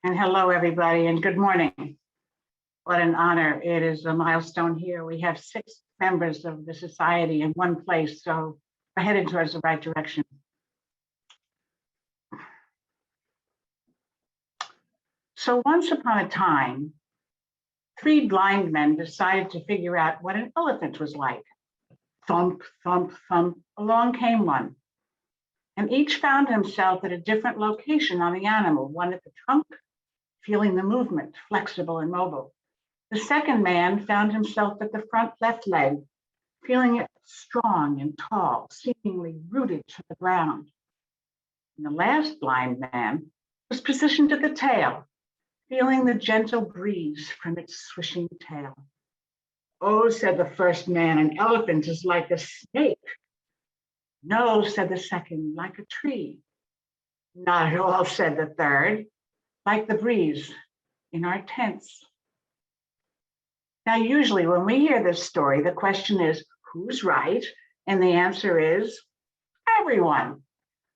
And hello, everybody, and good morning. What an honor. It is a milestone here. We have 6 members of the society in one place, so we're headed towards the right direction. So once upon a time, 3 blind men decided to figure out what an elephant was like. Thump, thump, thump, along came one. And each found himself at a different location on the animal, one at the trunk, feeling the movement, flexible and mobile. The second man found himself at the front left leg, feeling it strong and tall, seemingly rooted to the ground. And the last blind man was positioned at the tail, feeling the gentle breeze from its swishing tail. "Oh," said the first man, "an elephant is like a snake." "No," said the second, "like a tree." "Not at all," said the third, "like the breeze in our tents." Now, usually when we hear this story, the question is, who's right? And the answer is everyone.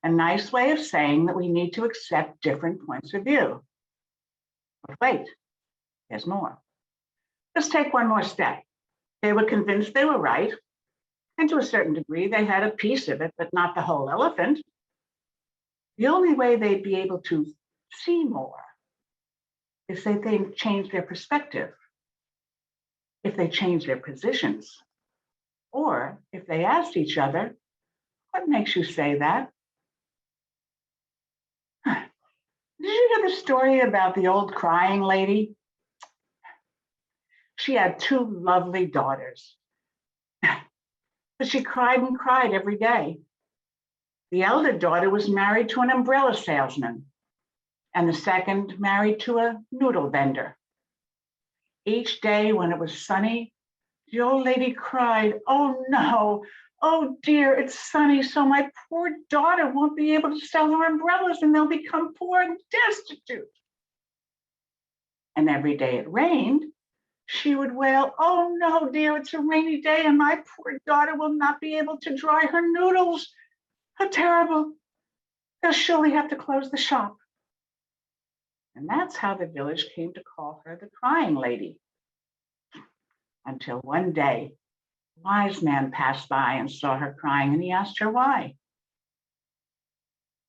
A nice way of saying that we need to accept different points of view. But wait, there's more. Let's take one more step. They were convinced they were right. And to a certain degree, they had a piece of it, but not the whole elephant. The only way they'd be able to see more is if they change their perspective, if they change their positions, or if they asked each other, "What makes you say that?" Did you hear the story about the old crying lady? She had 2 lovely daughters, but she cried and cried every day. The elder daughter was married to an umbrella salesman, and the second married to a noodle vendor. Each day when it was sunny, the old lady cried, "Oh no, oh dear, it's sunny, so my poor daughter won't be able to sell her umbrellas and they'll become poor and destitute." And every day it rained, she would wail, "Oh no, dear, it's a rainy day and my poor daughter will not be able to dry her noodles. How terrible. They'll surely have to close the shop." And that's how the village came to call her the crying lady. Until one day, a wise man passed by and saw her crying, and he asked her why.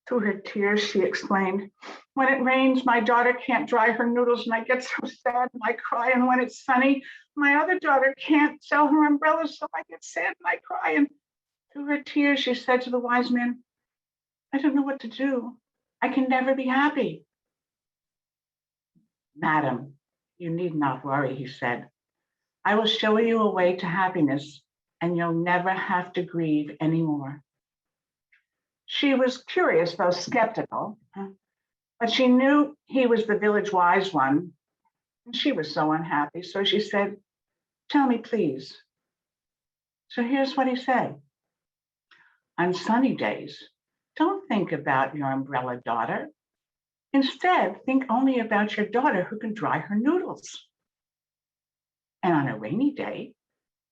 Through her tears, she explained, "When it rains, my daughter can't dry her noodles, and I get so sad and I cry. And when it's sunny, my other daughter can't sell her umbrellas, so I get sad and I cry." And through her tears, she said to the wise man, "I don't know what to do. I can never be happy." "Madam, you need not worry," he said. "I will show you a way to happiness, and you'll never have to grieve anymore." She was curious, though skeptical, but she knew he was the village wise one, and she was so unhappy. So she said, "Tell me, please." So here's what he said. "On sunny days, don't think about your umbrella daughter. Instead, think only about your daughter who can dry her noodles. And on a rainy day,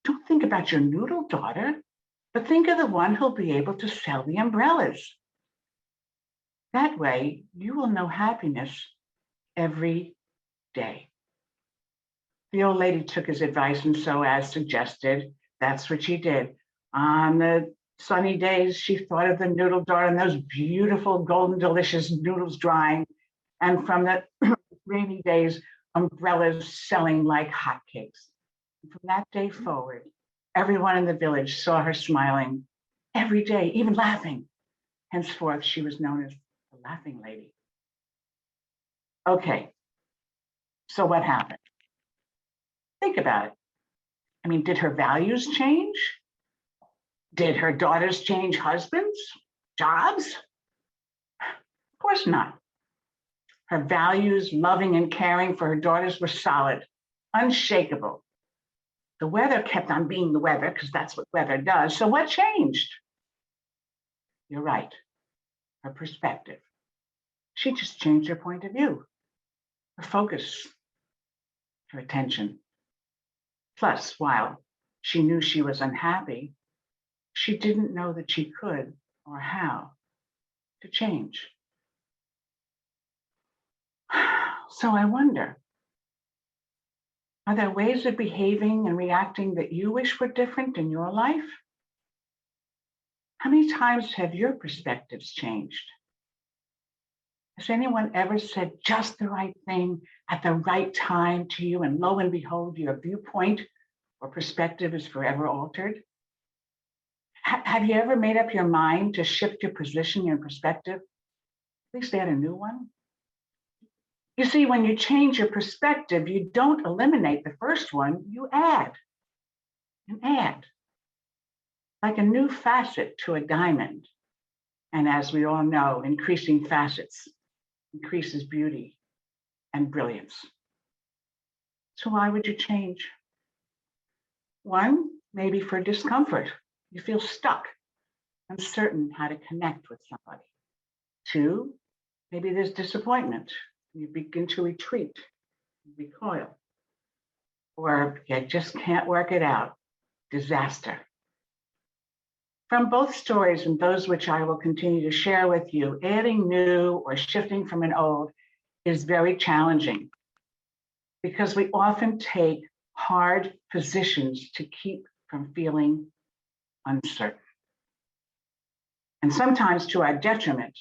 don't think about your noodle daughter, but think of the one who'll be able to sell the umbrellas. That way, you will know happiness every day." The old lady took his advice, and so, as suggested, that's what she did. On the sunny days, she thought of the noodle daughter and those beautiful, golden, delicious noodles drying. And from the rainy days, umbrellas selling like hotcakes. And from that day forward, everyone in the village saw her smiling every day, even laughing. Henceforth, she was known as the Laughing Lady. Okay, so what happened? Think about it. I mean, did her values change? Did her daughters change husbands, jobs? Of course not. Her values, loving and caring for her daughters, were solid, unshakable. The weather kept on being the weather, because that's what weather does. So what changed? You're right, her perspective. She just changed her point of view, her focus, her attention. Plus, while she knew she was unhappy, she didn't know that she could or how to change. So I wonder, are there ways of behaving and reacting that you wish were different in your life? How many times have your perspectives changed? Has anyone ever said just the right thing at the right time to you, and lo and behold, your viewpoint or perspective is forever altered? Have you ever made up your mind to shift your position, your perspective? At least add a new one. You see, when you change your perspective, you don't eliminate the first one, you add and add, like a new facet to a diamond. And as we all know, increasing facets increases beauty and brilliance. So why would you change? One, maybe for discomfort. You feel stuck, uncertain how to connect with somebody. Two, maybe there's disappointment. You begin to retreat, recoil, or you just can't work it out. Disaster. From both stories and those which I will continue to share with you, adding new or shifting from an old is very challenging because we often take hard positions to keep from feeling uncertain. And sometimes to our detriment,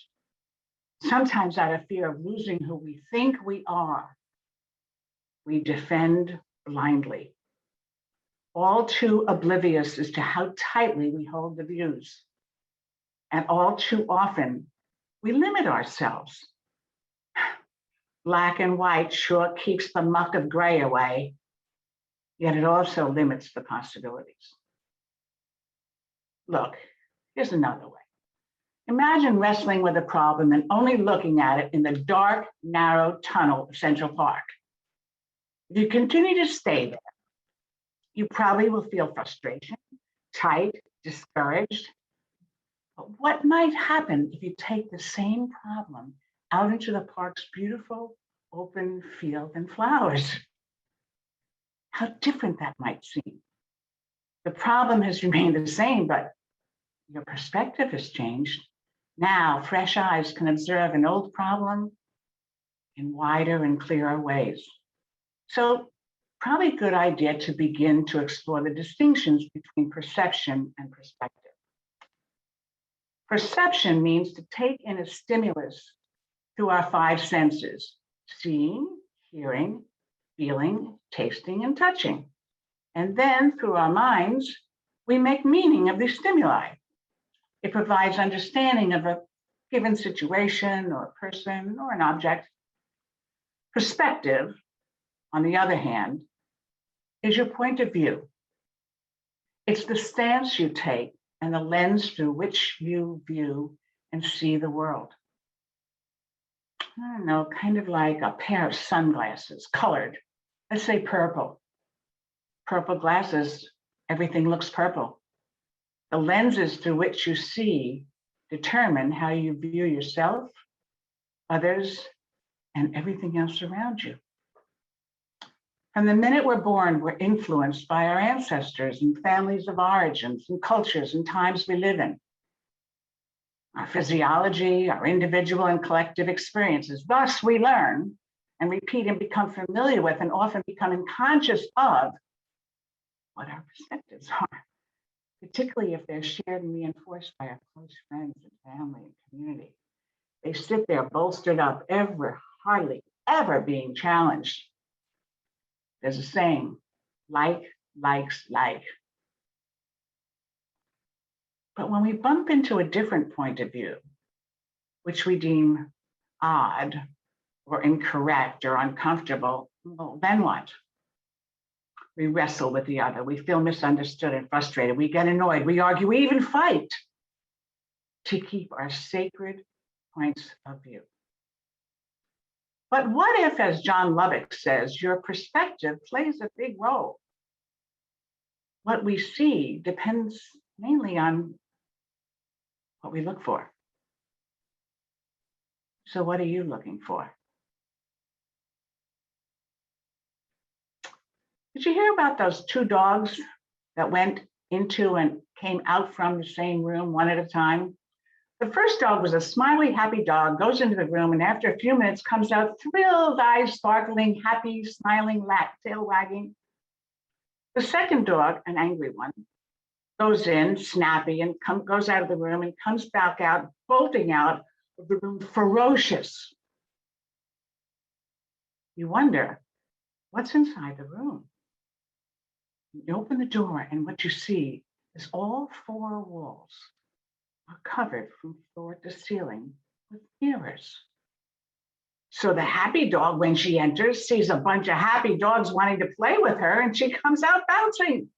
sometimes out of fear of losing who we think we are, we defend blindly, all too oblivious as to how tightly we hold the views. And all too often, we limit ourselves. Black and white sure keeps the muck of gray away, yet it also limits the possibilities. Look, here's another way. Imagine wrestling with a problem and only looking at it in the dark, narrow tunnel of Central Park. If you continue to stay there, you probably will feel frustration, tight, discouraged. But what might happen if you take the same problem out into the park's beautiful open field and flowers? How different that might seem. The problem has remained the same, but your perspective has changed. Now, fresh eyes can observe an old problem in wider and clearer ways. So, probably a good idea to begin to explore the distinctions between perception and perspective. Perception means to take in a stimulus through our five senses: seeing, hearing, feeling, tasting, and touching. And then through our minds, we make meaning of these stimuli. It provides understanding of a given situation or person or an object. Perspective, on the other hand, is your point of view. It's the stance you take and the lens through which you view and see the world. I don't know, kind of like a pair of sunglasses, colored, let's say purple. Purple glasses, everything looks purple. The lenses through which you see determine how you view yourself, others, and everything else around you. From the minute we're born, we're influenced by our ancestors and families of origins and cultures and times we live in. Our physiology, our individual and collective experiences. Thus, we learn and repeat and become familiar with and often becoming conscious of what our perspectives are, particularly if they're shared and reinforced by our close friends and family and community. They sit there bolstered up, hardly ever being challenged. There's a saying, like, likes, like. But when we bump into a different point of view, which we deem odd or incorrect or uncomfortable, well, then what? We wrestle with the other. We feel misunderstood and frustrated. We get annoyed. We argue. We even fight to keep our sacred points of view. But what if, as John Lubbock says, your perspective plays a big role? What we see depends mainly on what we look for. So what are you looking for? Did you hear about those two dogs that went into and came out from the same room one at a time? The first dog was a smiley, happy dog, goes into the room, and after a few minutes comes out thrilled, eyes sparkling, happy, smiling, tail wagging. The second dog, an angry one, goes in, snappy, and goes out of the room and comes back out, bolting out of the room, ferocious. You wonder, what's inside the room? You open the door, and what you see is all four walls are covered from floor to ceiling with mirrors. So the happy dog, when she enters, sees a bunch of happy dogs wanting to play with her, and she comes out bouncing.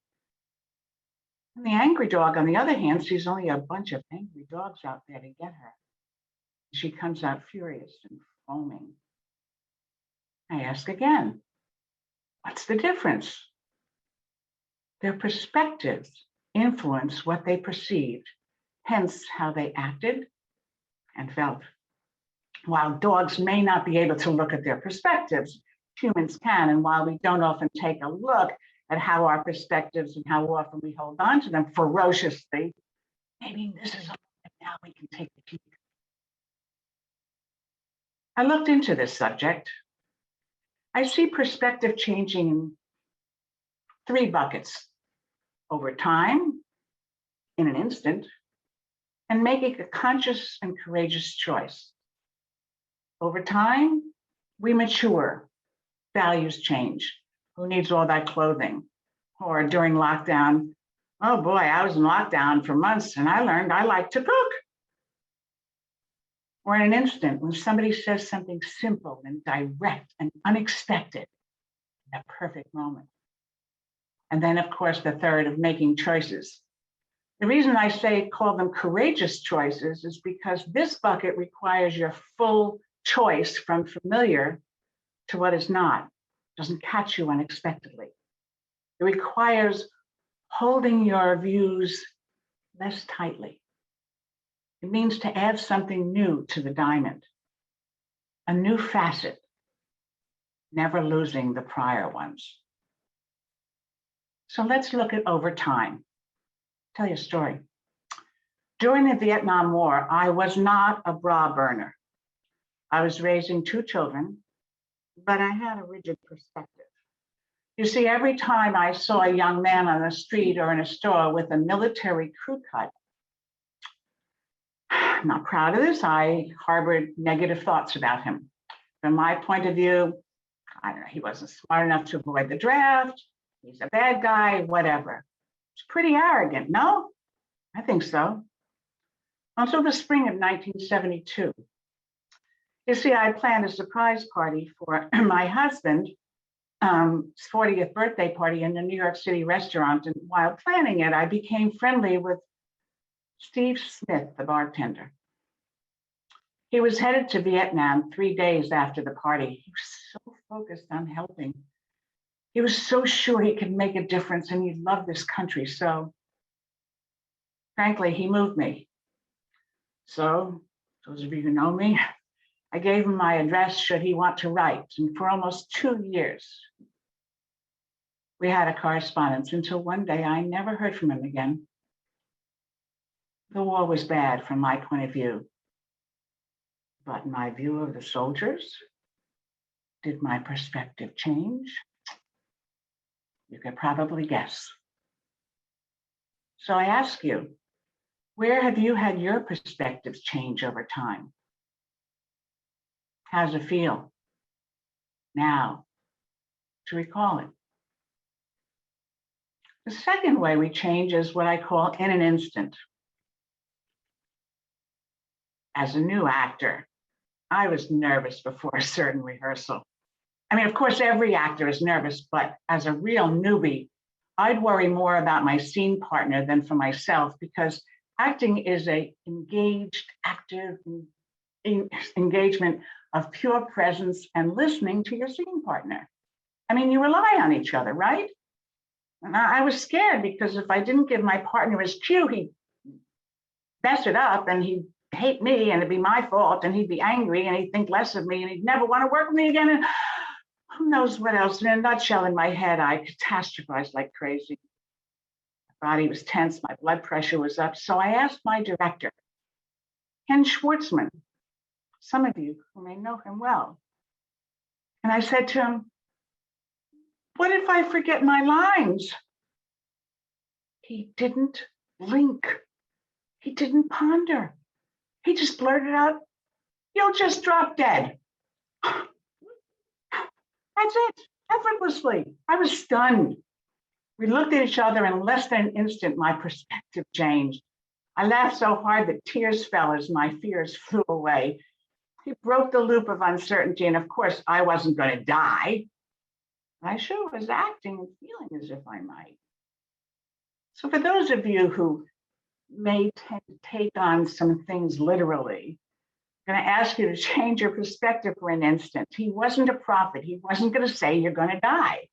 And the angry dog, on the other hand, sees only a bunch of angry dogs out there to get her. She comes out furious and foaming. I ask again, what's the difference? Their perspectives influence what they perceived, hence how they acted and felt. While dogs may not be able to look at their perspectives, humans can. And while we don't often take a look at how our perspectives and how often we hold on to them ferociously, maybe this is now we can take a peek. I looked into this subject. I see perspective changing in three buckets: over time, in an instant, and making a conscious and courageous choice. Over time, we mature, values change. Who needs all that clothing? Or during lockdown, oh boy, I was in lockdown for months and I learned I like to cook. Or in an instant, when somebody says something simple and direct and unexpected, that perfect moment. And then, of course, the third of making choices. The reason I say call them courageous choices is because this bucket requires your full choice from familiar to what is not. It doesn't catch you unexpectedly. It requires holding your views less tightly. It means to add something new to the diamond, a new facet, never losing the prior ones. So let's look at over time. Tell you a story. During the Vietnam War, I was not a bra burner. I was raising two children, but I had a rigid perspective. You see, every time I saw a young man on the street or in a store with a military crew cut, I'm not proud of this, I harbored negative thoughts about him. From my point of view, I don't know, he wasn't smart enough to avoid the draft, he's a bad guy, whatever. It's pretty arrogant, no? I think so. Until the spring of 1972. You see, I planned a surprise party for my husband's 40th birthday party in a New York City restaurant. And while planning it, I became friendly with Steve Smith, the bartender. He was headed to Vietnam 3 days after the party. He was so focused on helping. He was so sure he could make a difference and he loved this country. So frankly, he moved me. So those of you who know me, I gave him my address should he want to write. And for almost 2 years, we had a correspondence until one day I never heard from him again. The war was bad from my point of view. But in my view of the soldiers, did my perspective change? You could probably guess. So I ask you, where have you had your perspectives change over time? How does it feel now to recall it? The second way we change is what I call in an instant. As a new actor, I was nervous before a certain rehearsal. I mean, of course, every actor is nervous, but as a real newbie, I'd worry more about my scene partner than for myself because acting is an engaged, active engagement of pure presence and listening to your scene partner. I mean, you rely on each other, right? And I was scared because if I didn't give my partner his cue, he'd mess it up and he'd hate me and it'd be my fault and he'd be angry and he'd think less of me and he'd never want to work with me again. And who knows what else? In a nutshell, in my head, I catastrophized like crazy. My body was tense, my blood pressure was up. So I asked my director, Ken Schwartzman, some of you who may know him well. And I said to him, what if I forget my lines? He didn't blink. He didn't ponder. He just blurted out, you'll just drop dead. That's it, effortlessly. I was stunned. We looked at each other, and in less than an instant, my perspective changed. I laughed so hard that tears fell as my fears flew away. He broke the loop of uncertainty, and of course, I wasn't going to die. I sure was acting and feeling as if I might. So for those of you who may tend to take on some things literally, I'm going to ask you to change your perspective for an instant. He wasn't a prophet. He wasn't going to say you're going to die.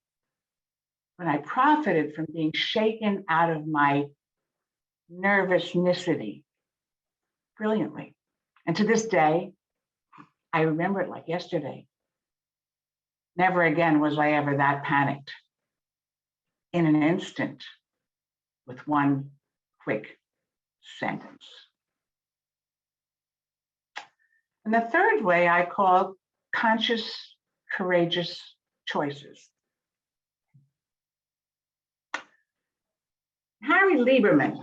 But I profited from being shaken out of my nervousnicity brilliantly. And to this day, I remember it like yesterday. Never again was I ever that panicked. In an instant, with one quick sentence. And the third way I call conscious, courageous choices. Harry Lieberman,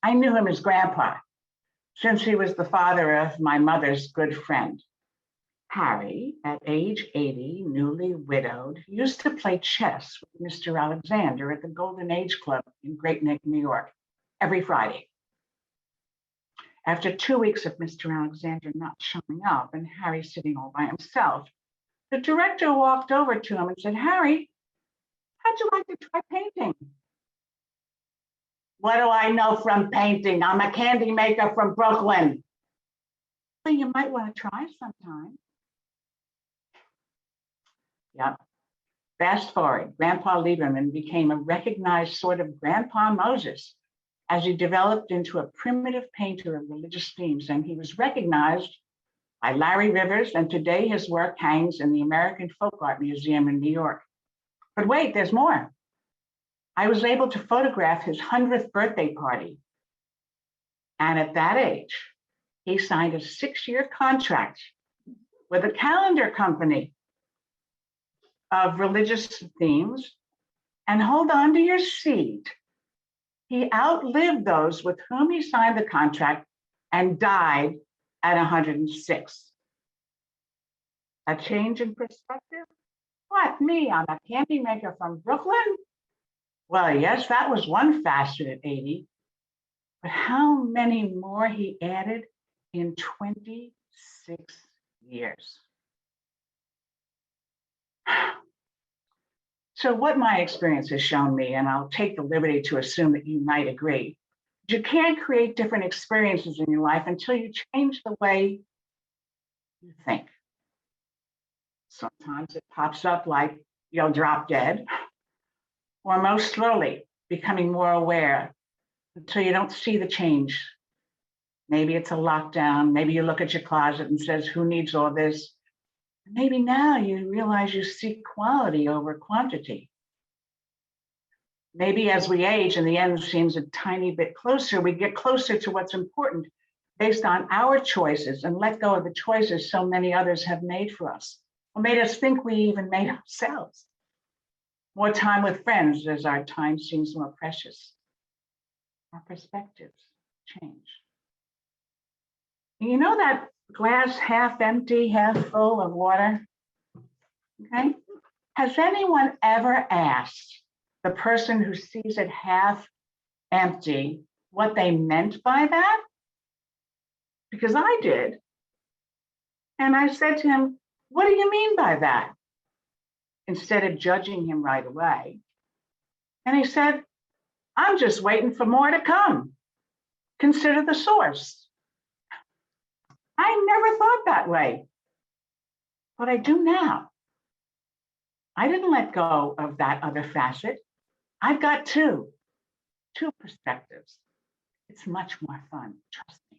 I knew him as Grandpa, since he was the father of my mother's good friend. Harry, at age 80, newly widowed, used to play chess with Mr. Alexander at the Golden Age Club in Great Neck, New York, every Friday. After 2 weeks of Mr. Alexander not showing up and Harry sitting all by himself, the director walked over to him and said, Harry, how'd you like to try painting? What do I know from painting? I'm a candy maker from Brooklyn. Well, you might want to try sometime. Yep. Fast forward, Grandpa Lieberman became a recognized sort of Grandpa Moses as he developed into a primitive painter of religious themes, and he was recognized by Larry Rivers, and today his work hangs in the American Folk Art Museum in New York. But wait, there's more. I was able to photograph his 100th birthday party. And at that age, he signed a 6-year contract with a calendar company of religious themes. And hold on to your seat. He outlived those with whom he signed the contract and died at 106. A change in perspective? What, me? I'm a candy maker from Brooklyn? Well, yes, that was one facet at 80, but how many more he added in 26 years? So what my experience has shown me, and I'll take the liberty to assume that you might agree, you can't create different experiences in your life until you change the way you think. Sometimes it pops up like you'll drop dead, or most slowly, becoming more aware until you don't see the change. Maybe it's a lockdown. Maybe you look at your closet and says, who needs all this? Maybe now you realize you seek quality over quantity. Maybe as we age and the end seems a tiny bit closer, we get closer to what's important based on our choices and let go of the choices so many others have made for us, or made us think we even made ourselves. More time with friends as our time seems more precious. Our perspectives change. You know that glass half empty, half full of water? Okay. Has anyone ever asked the person who sees it half empty what they meant by that? Because I did. And I said to him, what do you mean by that? Instead of judging him right away. And he said, I'm just waiting for more to come. Consider the source. I never thought that way, but I do now. I didn't let go of that other facet. I've got two perspectives. It's much more fun, trust me.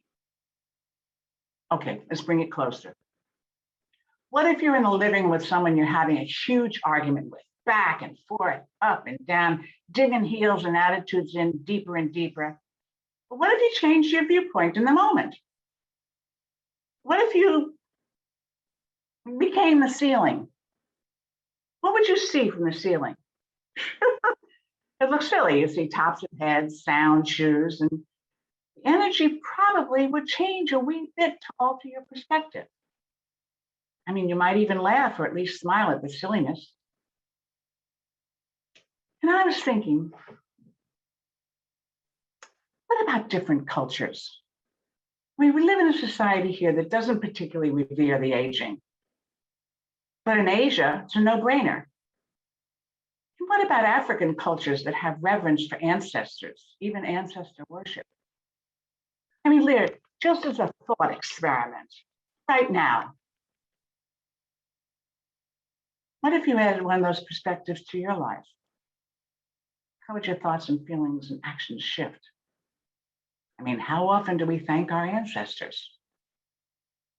Okay, let's bring it closer. What if you're in the living with someone you're having a huge argument with, back and forth, up and down, digging heels and attitudes in deeper and deeper? But what if you changed your viewpoint in the moment? What if you became the ceiling? What would you see from the ceiling? It looks silly. You see tops of heads, sound, shoes, and the energy probably would change a wee bit to alter your perspective. I mean, you might even laugh or at least smile at the silliness. And I was thinking, what about different cultures? I mean, we live in a society here that doesn't particularly revere the aging. But in Asia, it's a no-brainer. And what about African cultures that have reverence for ancestors, even ancestor worship? I mean, Lear, just as a thought experiment, right now, what if you added one of those perspectives to your life? How would your thoughts and feelings and actions shift? I mean, how often do we thank our ancestors?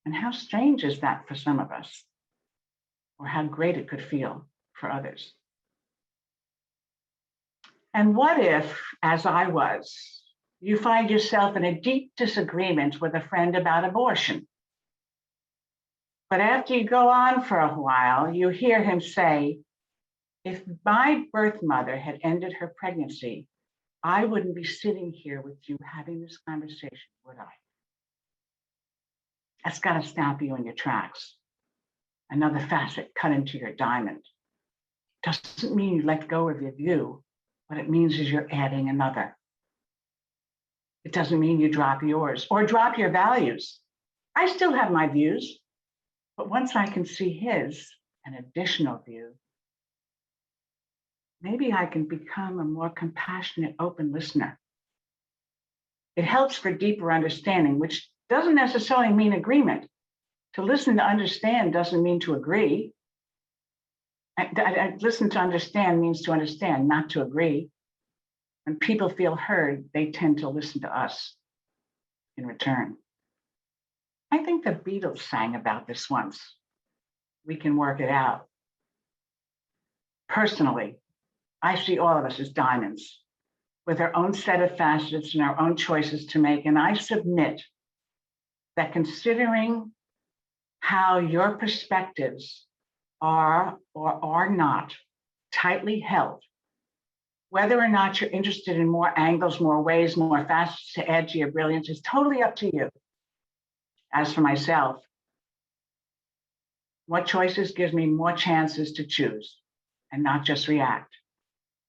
And how strange is that for some of us? Or how great it could feel for others? And what if, as I was, you find yourself in a deep disagreement with a friend about abortion? But after you go on for a while, you hear him say, if my birth mother had ended her pregnancy, I wouldn't be sitting here with you having this conversation, would I? That's got to stop you in your tracks. Another facet cut into your diamond. Doesn't mean you let go of your view. What it means is you're adding another. It doesn't mean you drop yours or drop your values. I still have my views, but once I can see his, an additional view, maybe I can become a more compassionate, open listener. It helps for deeper understanding, which doesn't necessarily mean agreement. To listen to understand doesn't mean to agree. Listen to understand means to understand, not to agree. When people feel heard, they tend to listen to us in return. I think the Beatles sang about this once. We can work it out. Personally, I see all of us as diamonds with our own set of facets and our own choices to make. And I submit that considering how your perspectives are or are not tightly held, whether or not you're interested in more angles, more ways, more facets to add to your brilliance is totally up to you. As for myself, what choices gives me more chances to choose and not just react,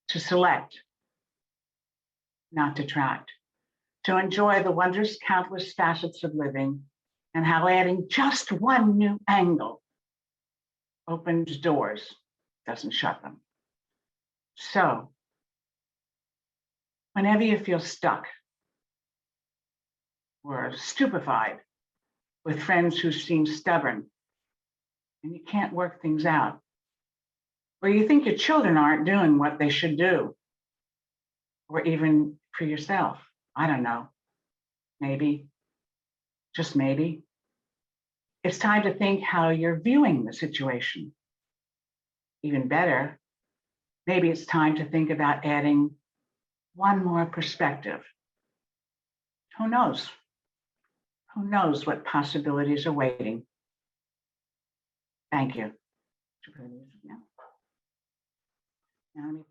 to select, not detract, to enjoy the wondrous countless facets of living and how adding just one new angle opens doors, doesn't shut them. So, whenever you feel stuck or stupefied with friends who seem stubborn and you can't work things out, or you think your children aren't doing what they should do, or even for yourself, I don't know, maybe, just maybe, it's time to think how you're viewing the situation. Even better, maybe it's time to think about adding one more perspective. Who knows? Who knows what possibilities are waiting? Thank you. Now let me